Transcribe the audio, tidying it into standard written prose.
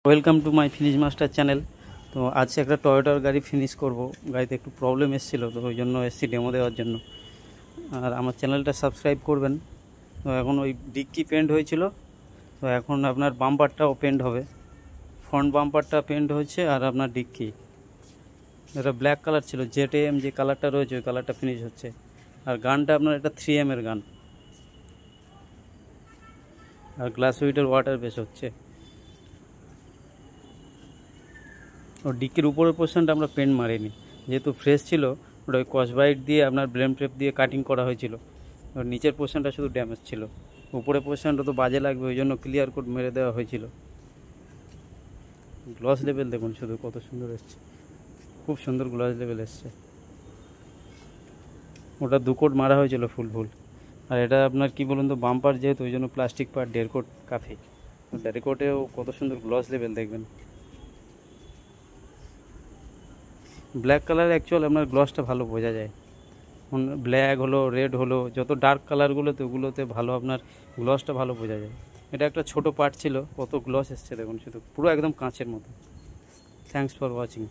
Welcome to my finish master channel. তো আজকে একটা টয়োটার গাড়ি ফিনিশ করব। গাড়িতে একটু প্রবলেম এসেছিলো, তো ওই জন্য এসেছি ডেমো দেওয়ার জন্য। আর আমার চ্যানেলটা সাবস্ক্রাইব করবেন। তো এখন ওই ডিক্কি পেন্ট হয়েছিল, তো এখন আপনার বাম্পারটাও পেন্ট হবে। ফ্রন্ট বাম্পারটা পেন্ট হচ্ছে আর আপনার ডিক্কি, এটা ব্ল্যাক কালার ছিল, জেটিএম যে কালারটা রয়েছে ওই কালারটা ফিনিশ হচ্ছে। আর গানটা আপনার এটা 3M এর গান, আর গ্লাস উইডের ওয়াটার বেস হচ্ছে। ও ডিক্কির উপরের পোর্শনটা আমরা পেন্ট মারিনি, যেহেতু ফ্রেশ ছিল। ওটা ওই কসবাইট দিয়ে আপনার ব্লেম টেপ দিয়ে কাটিং করা হয়েছিল। আর নিচের পোর্শনটা শুধু ড্যামেজ ছিল, উপরের পোর্শনটা তো বাজে লাগবে, ওই জন্য ক্লিয়ার কোট মেরে দেওয়া হয়েছিল। গ্লস লেভেল দেখুন শুধু কত সুন্দর এসছে, খুব সুন্দর গ্লস লেভেল এসছে। ওটা 2 কোট মারা হয়েছিল ফুল। আর এটা আপনার কি বলুন তো, বাম্পার যেহেতু ওই জন্য প্লাস্টিক পার্ট 1.5 কোট কাফি। 1.5 কোটেও কত সুন্দর গ্লস লেভেল দেখবেন। ব্ল্যাক কালার অ্যাকচুয়াল আপনার গ্লসটা ভালো বোঝা যায়। ব্ল্যাক হলো, রেড হলো, যত ডার্ক কালারগুলোতে ওগুলোতে ভালো আপনার গ্লসটা ভালো বোঝা যায়। এটা একটা ছোট পার্ট ছিল, কত গ্লস এসছে দেখুন শুধু, পুরো একদম কাঁচের মতো। Thanks for watching.